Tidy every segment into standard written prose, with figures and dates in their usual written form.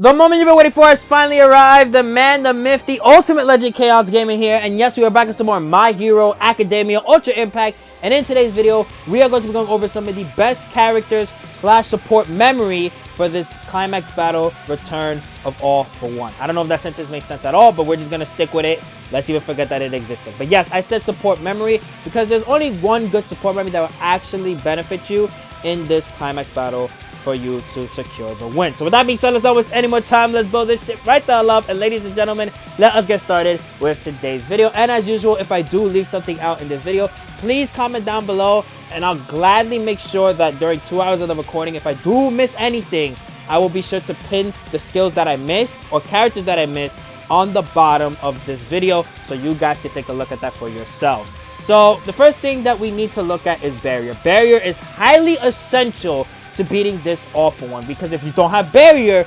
The moment you've been waiting for has finally arrived. The man, the myth, the ultimate legend Chaos Gaming here. And yes, we are back with some more My Hero Academia Ultra Impact. And in today's video, we are going to be going over some of the best characters / support memory for this Climax battle return of All For One. I don't know if that sentence makes sense at all, but we're just going to stick with it. Let's even forget that it existed. But yes, I said support memory because there's only one good support memory that will actually benefit you in this Climax battle for you to secure the win. So with that being said, let's not waste any more time. Let's blow this shit right the hell up. And ladies and gentlemen, let us get started with today's video. And as usual, if I do leave something out in this video, please comment down below and I'll gladly make sure that during 2 hours of the recording, if I do miss anything, I will be sure to pin the skills that I missed or characters that I missed on the bottom of this video so you guys can take a look at that for yourselves. So the first thing that we need to look at is barrier. Barrier is highly essential to beating this All For One, because if you don't have barrier,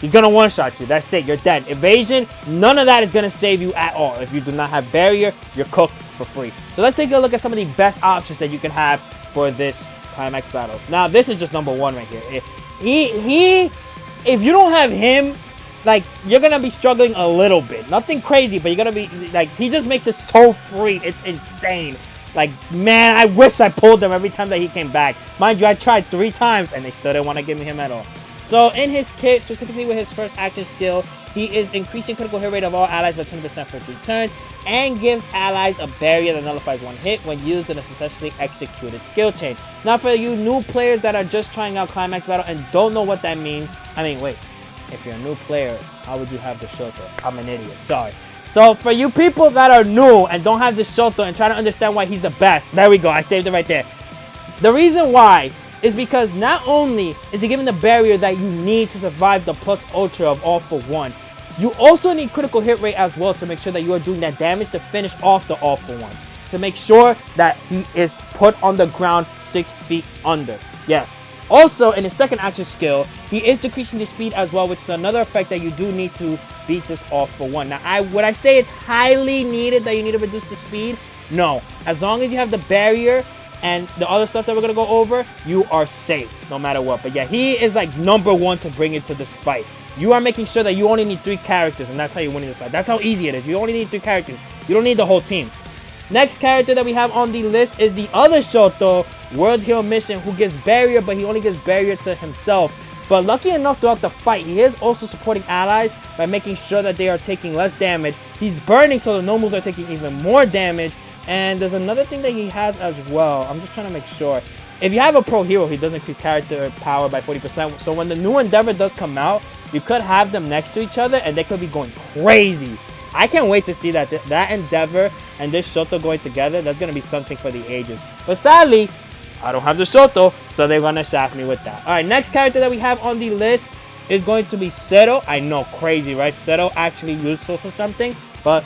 he's gonna one-shot you. That's it, you're dead. Evasion, none of that is gonna save you at all. If you do not have barrier, you're cooked for free. So let's take a look at some of the best options that you can have for this Climax battle. Now this is just number one right here. If you don't have him, like, you're gonna be struggling a little bit. Nothing crazy, but you're gonna be like, he just makes it so free. It's insane. Like, man, I wish I pulled him every time that he came back. Mind you, I tried 3 times, and they still didn't want to give me him at all. So, in his kit, specifically with his first action skill, he is increasing critical hit rate of all allies by 20% for 3 turns, and gives allies a barrier that nullifies 1 hit when used in a successfully executed skill chain. Now, for you new players that are just trying out Climax Battle and don't know what that means, I mean, wait, if you're a new player, how would you have the Shoto? I'm an idiot, sorry. So, for you people that are new and don't have this Shoto and try to understand why he's the best, there we go, I saved it right there. The reason why is because not only is he giving the barrier that you need to survive the plus ultra of All For One, you also need critical hit rate as well to make sure that you are doing that damage to finish off the All For One. To make sure that he is put on the ground 6 feet under. Yes. Also, in his second action skill, he is decreasing the speed as well, which is another effect that you do need to beat this All For One. Now, would I say it's highly needed that you need to reduce the speed? No. As long as you have the barrier and the other stuff that we're going to go over, you are safe no matter what. But yeah, he is like number one to bring it to this fight. You are making sure that you only need 3 characters, and that's how you're winning this fight. That's how easy it is. You only need 3 characters. You don't need the whole team. Next character that we have on the list is the other Shoto, World Hero Mission, who gets barrier, but he only gets barrier to himself. But lucky enough throughout the fight, he is also supporting allies by making sure that they are taking less damage. He's burning, so the normals are taking even more damage. And there's another thing that he has as well. I'm just trying to make sure. If you have a pro hero, he does increase character power by 40%. So when the new Endeavor does come out, you could have them next to each other and they could be going crazy. I can't wait to see that Endeavor and this Shoto going together. That's going to be something for the ages. But sadly, I don't have the Shoto, so they're going to shaft me with that. Alright, next character that we have on the list is going to be Seto. I know, crazy, right? Seto actually useful for something, but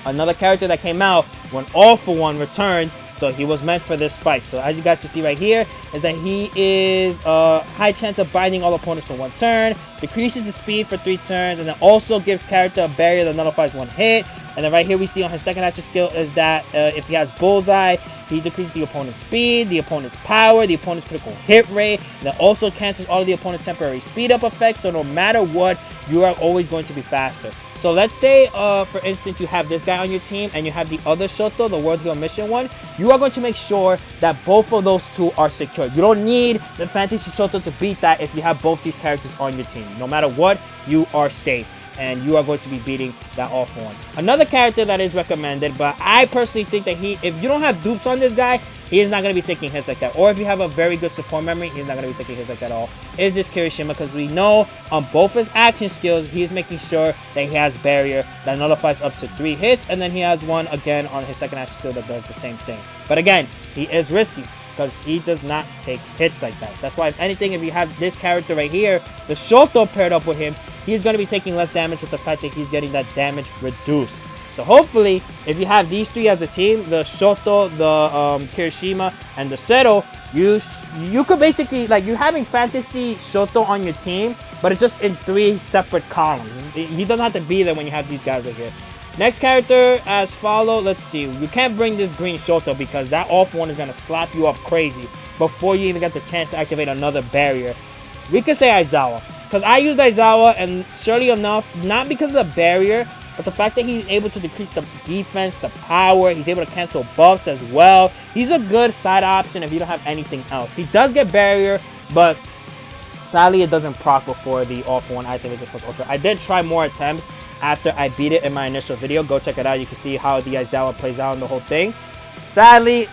another character that came out when All For One returned, so he was meant for this fight. So as you guys can see right here, is that he is high chance of binding all opponents for 1 turn, decreases the speed for 3 turns, and then also gives character a barrier that nullifies 1 hit. And then right here we see on his second action skill is that if he has Bullseye, he decreases the opponent's speed, the opponent's power, the opponent's critical hit rate, and then also cancels all of the opponent's temporary speed up effects, so no matter what, you are always going to be faster. So let's say, for instance, you have this guy on your team and you have the other Shoto, the World Hero Mission one. You are going to make sure that both of those 2 are secure. You don't need the Fantasy Shoto to beat that if you have both these characters on your team. No matter what, you are safe. And you are going to be beating that All For One. Another character that is recommended, but I personally think that if you don't have dupes on this guy, he is not going to be taking hits like that. Or if you have a very good support memory, he's not going to be taking hits like that at all. Is this Kirishima, because we know on both his action skills, he is making sure that he has barrier that nullifies up to 3 hits. And then he has one again on his second action skill that does the same thing. But again, he is risky because he does not take hits like that. That's why, if anything, if you have this character right here, the Shoto paired up with him, he's going to be taking less damage with the fact that he's getting that damage reduced. So hopefully, if you have these 3 as a team, the Shoto, the Kirishima, and the Seto, you could basically, like, you're having Fantasy Shoto on your team, but it's just in 3 separate columns. He doesn't have to be there when you have these guys right here. Next character as follow. Let's see. You can't bring this green Shoto because that All For One is going to slap you up crazy before you even get the chance to activate another barrier. We could say Aizawa. Because I used Aizawa, and surely enough, not because of the barrier, but the fact that he's able to decrease the defense, the power, he's able to cancel buffs as well. He's a good side option if you don't have anything else. He does get barrier, but sadly it doesn't proc before the All-For One activates plus Ultra. I did try more attempts after I beat it in my initial video. Go check it out. You can see how the Aizawa plays out in the whole thing. Sadly,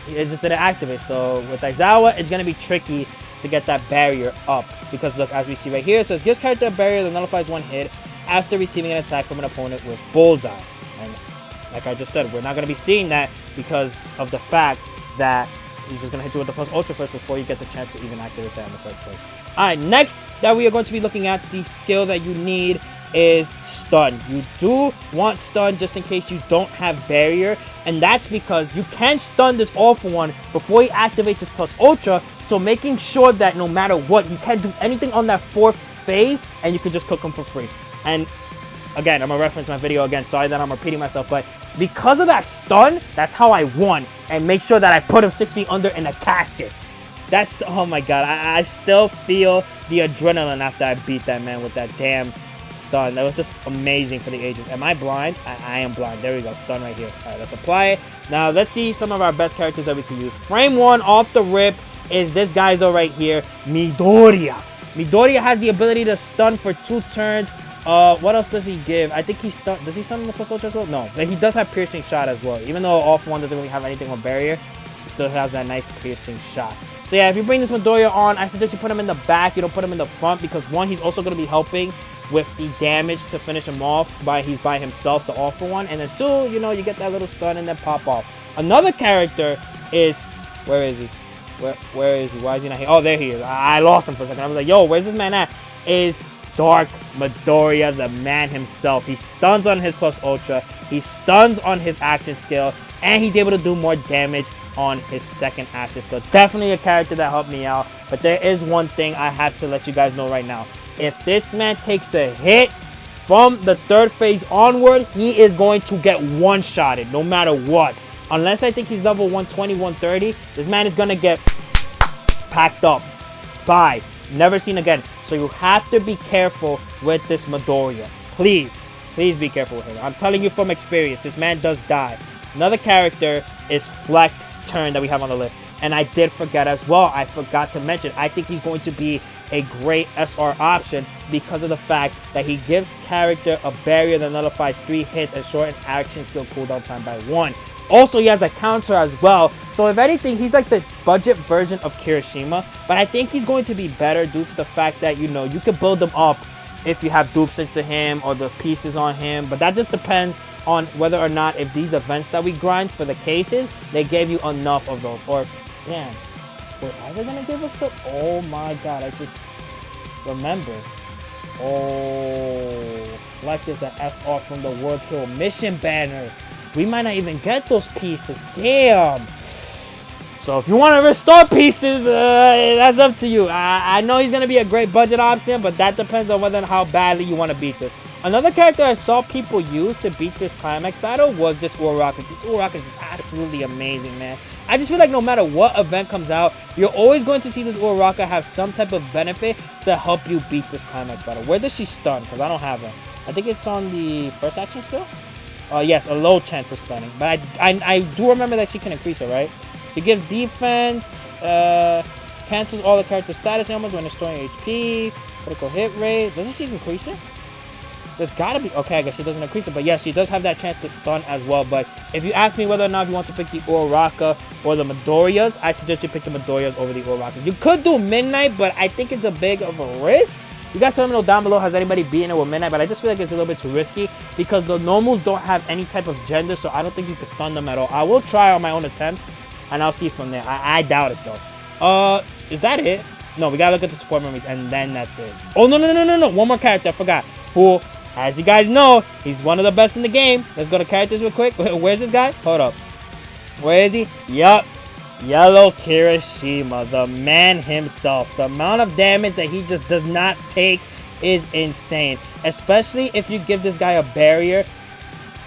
it just didn't activate. So with Aizawa, it's going to be tricky to get that barrier up. Because look, as we see right here, it says gives character a barrier that nullifies one hit after receiving an attack from an opponent with Bullseye. And like I just said, we're not going to be seeing that because of the fact that he's just going to hit you with the plus Ultra first before you get the chance to even activate that in the first place. Alright, next that we are going to be looking at, the skill that you need is stun. You do want stun just in case you don't have barrier, and that's because you can stun this All-For One before he activates his plus Ultra, so making sure that no matter what, he can't do anything on that 4th phase, and you can just cook him for free. And again, I'm going to reference my video again, sorry that I'm repeating myself, but because of that stun, that's how I won, and make sure that I put him 6 feet under in a casket. That's, oh my god, I still feel the adrenaline after I beat that man with that damn stun. That was just amazing for the ages. Am I blind? I am blind. There we go, stun right here. Alright, let's apply it. Now, let's see some of our best characters that we can use. Frame 1 off the rip is this guy's right here, Midoriya. Midoriya has the ability to stun for 2 turns. What else does he give? I think he stun. Does he stun in the plus Ultra as well? No, but he does have piercing shot as well. Even though All-For One doesn't really have anything on barrier, he still has that nice piercing shot. So yeah, if you bring this Midoriya on, I suggest you put him in the back. You don't put him in the front because 1, he's also going to be helping with the damage to finish him off he's by himself, the All-For One. And then 2, you know, you get that little stun and then pop off. Another character is, where is he? Where is he? Why is he not here? Oh, there he is. I lost him for a second. I was like, yo, where's this man at? Is Dark Midoriya, the man himself. He stuns on his plus Ultra. He stuns on his action skill. And he's able to do more damage on his second action skill. Definitely a character that helped me out. But there is one thing I have to let you guys know right now. If this man takes a hit from the 3rd phase onward, he is going to get one-shotted no matter what. Unless I think he's level 120, 130, this man is going to get packed up. Bye. Never seen again. So you have to be careful with this Midoriya. Please be careful with him. I'm telling you from experience, this man does die. Another character is Fleck Turn that we have on the list. And I did forget as well. I forgot to mention, I think he's going to be a great SR option because of the fact that he gives character a barrier that nullifies 3 hits and shorten action skill cooldown time by 1. Also, he has a counter as well. So if anything, he's like the budget version of Kirishima. But I think he's going to be better due to the fact that, you know, you can build him up if you have dupes into him or the pieces on him. But that just depends on whether or not if these events that we grind for the cases, they gave you enough of those. Or, damn, wait, are they going to give us the... Oh my god, I just remembered. Oh, Fleck is an SR from the World Hero Mission banner. We might not even get those pieces. Damn. So if you want to restore pieces, that's up to you. I know he's going to be a great budget option, but that depends on whether and how badly you want to beat this. Another character I saw people use to beat this Cilmax battle was this Uraraka. This Uraraka is just absolutely amazing, man. I just feel like no matter what event comes out, you're always going to see this Uraraka have some type of benefit to help you beat this Cilmax battle. Where does she stun? Because I don't have her. I think it's on the first action skill. Yes, a low chance of stunning. But I do remember that she can increase it, right? She gives defense, cancels all the character status ailments when restoring HP, critical hit rate. Doesn't she increase it? There's gotta be... Okay, I guess she doesn't increase it. But yes, she does have that chance to stun as well. But if you ask me whether or not you want to pick the Uraraka or the Midoriyas, I suggest you pick the Midoriyas over the Uraraka. You could do Midnight, but I think it's a big of a risk. You guys let me know down below, has anybody beaten it with Midnight? But I just feel like it's a little bit too risky because the normals don't have any type of gender, so I don't think you can stun them at all. I will try on my own attempts, and I'll see from there. I doubt it, though. Is that it? No, we gotta look at the support memories, and then that's it. Oh, no. One more character, I forgot. Who, as you guys know, he's one of the best in the game. Let's go to characters real quick. Where's this guy? Hold up. Where is he? Yup. Yellow Kirishima, the man himself. The amount of damage that he just does not take is insane. Especially if you give this guy a barrier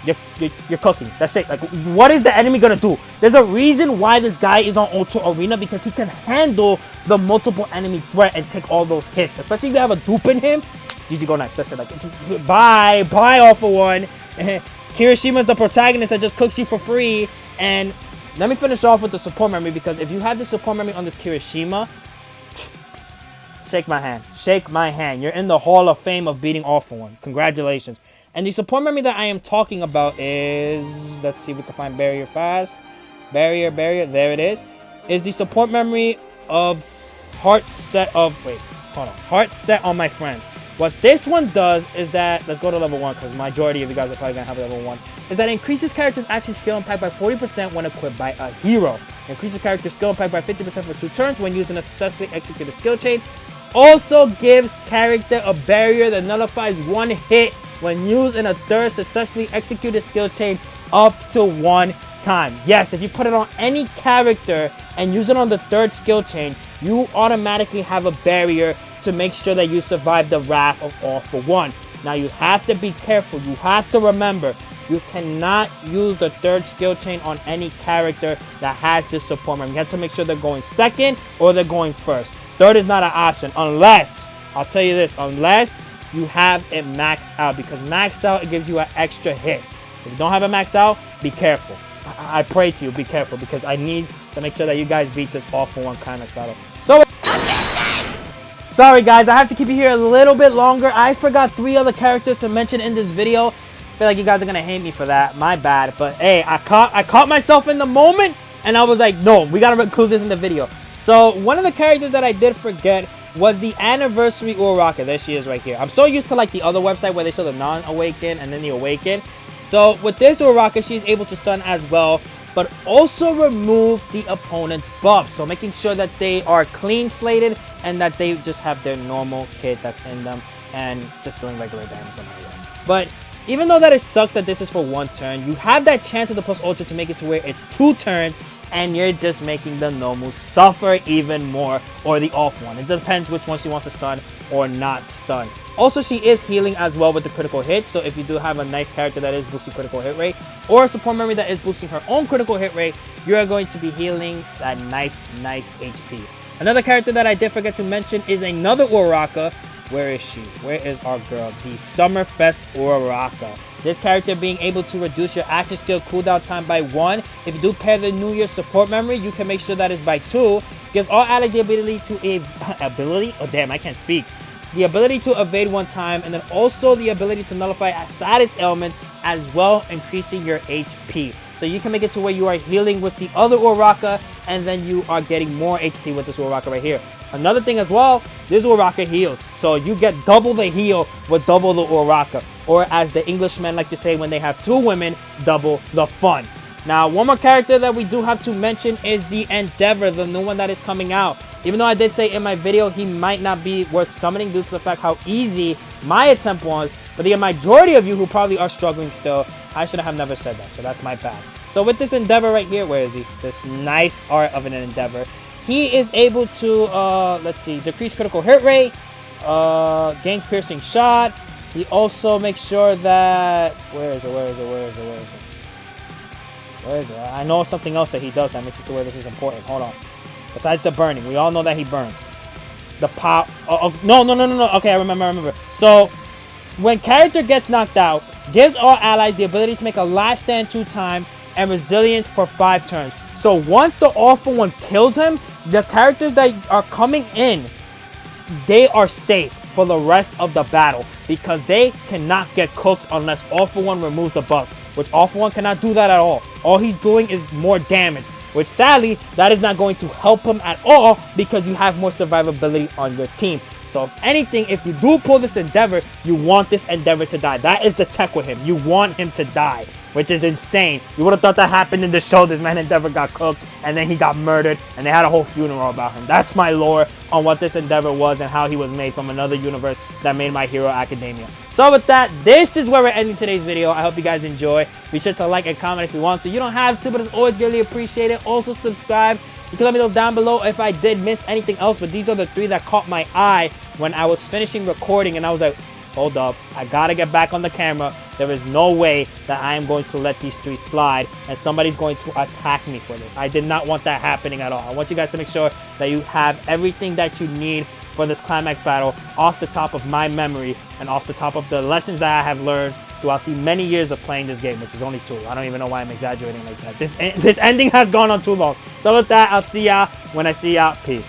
you're cooking. That's it. Like, what is the enemy gonna do? There's a reason why this guy is on Ultra Arena, because he can handle the multiple enemy threat and take all those hits. Especially if you have a dupe in him. GG, go next. That's it. Like, bye, all for one. Kirishima's the protagonist that just cooks you for free. And let me finish off with the support memory, because if you have the support memory on this Kirishima, shake my hand. Shake my hand. You're in the Hall of Fame of beating All for One. Congratulations. And the support memory that I am talking about is, let's see if we can find barrier fast. Barrier, there it is. Is the support memory of Heart Set on My Friends. What this one does is that, let's go to level 1, because majority of you guys are probably going to have level 1, is that it increases character's action skill impact by 40% when equipped by a hero. Increases character skill impact by 50% for 2 turns when using a successfully executed skill chain. Also gives character a barrier that nullifies 1 hit when used in a 3rd successfully executed skill chain up to 1 time. Yes, if you put it on any character and use it on the 3rd skill chain, you automatically have a barrier to make sure that you survive the wrath of All for One. Now you have to be careful. You have to remember, you cannot use the 3rd skill chain on any character that has this support memory. You have to make sure they're going 2nd or they're going 1st. 3rd is not an option unless, I'll tell you this, unless you have it maxed out, because maxed out, it gives you an extra hit. If you don't have it maxed out, be careful. I pray to you, be careful, because I need to make sure that you guys beat this All for One climax battle. So, sorry guys, I have to keep you here a little bit longer. I forgot 3 other characters to mention in this video. I feel like you guys are gonna hate me for that. My bad. But hey, I caught myself in the moment, and I was like, no, we gotta include this in the video. So one of the characters that I did forget was the Anniversary Uraraka. There she is right here. I'm so used to like the other website where they show the non-awaken and then the awaken. So with this Uraraka, she's able to stun as well, but also remove the opponent's buff. So making sure that they are clean slated and that they just have their normal kit that's in them and just doing regular damage no matter what. But even though that it sucks that this is for 1 turn, you have that chance with the plus ultra to make it to where it's 2 turns, and you're just making the normal suffer even more, or the off one. It depends which one she wants to stun or not stun. Also, she is healing as well with the critical hits, so if you do have a nice character that is boosting critical hit rate, or a support memory that is boosting her own critical hit rate, you are going to be healing that nice HP. Another character that I did forget to mention is another Uraraka. Where is she? Where is our girl? The Summerfest Uraraka. This character being able to reduce your action skill cooldown time by 1. If you do pair the New Year support memory, you can make sure that is by 2. Gives all allies the ability to the ability to evade 1 time, and then also the ability to nullify status ailments as well, increasing your HP. So you can make it to where you are healing with the other Uraraka, and then you are getting more HP with this Uraraka right here. Another thing as well, this Uraraka heals. So you get double the heal with double the Uraraka. Or as the Englishmen like to say when they have 2 women, double the fun. Now, one more character that we do have to mention is the Endeavor, the new one that is coming out. Even though I did say in my video he might not be worth summoning due to the fact how easy my attempt was, for the majority of you who probably are struggling still, I should have never said that, so that's my bad. So with this Endeavor right here, where is he? This nice art of an Endeavor. He is able to, let's see, decrease critical hit rate, gains piercing shot. He also makes sure that, where is it? I know something else that he does that makes it to where this is important. Hold on. Besides the burning, we all know that he burns. The pop. No. Okay, I remember. So, when character gets knocked out, gives all allies the ability to make a last stand 2 times and resilience for 5 turns. So once the All for One kills him, the characters that are coming in, they are safe for the rest of the battle, because they cannot get cooked unless All for One removes the buff, which All for One cannot do that at all. All he's doing is more damage, which sadly, that is not going to help him at all because you have more survivability on your team. So if anything, if you do pull this Endeavor, you want this Endeavor to die. That is the tech with him. You want him to die, which is insane. You would have thought that happened in the show. This man Endeavor got cooked, and then he got murdered, and they had a whole funeral about him. That's my lore on what this Endeavor was and how he was made from another universe that made My Hero Academia. So with that, this is where we're ending today's video. I hope you guys enjoy. Be sure to like and comment if you want to. You don't have to, but it's always greatly appreciated. Also subscribe. You can let me know down below if I did miss anything else, but these are the 3 that caught my eye when I was finishing recording, and I was like, hold up. I gotta get back on the camera. There is no way that I am going to let these 3 slide and somebody's going to attack me for this. I did not want that happening at all. I want you guys to make sure that you have everything that you need for this Cilmax battle off the top of my memory and off the top of the lessons that I have learned throughout the many years of playing this game, which is only 2. I don't even know why I'm exaggerating like that. This ending has gone on too long. So with that, I'll see y'all when I see y'all. Peace.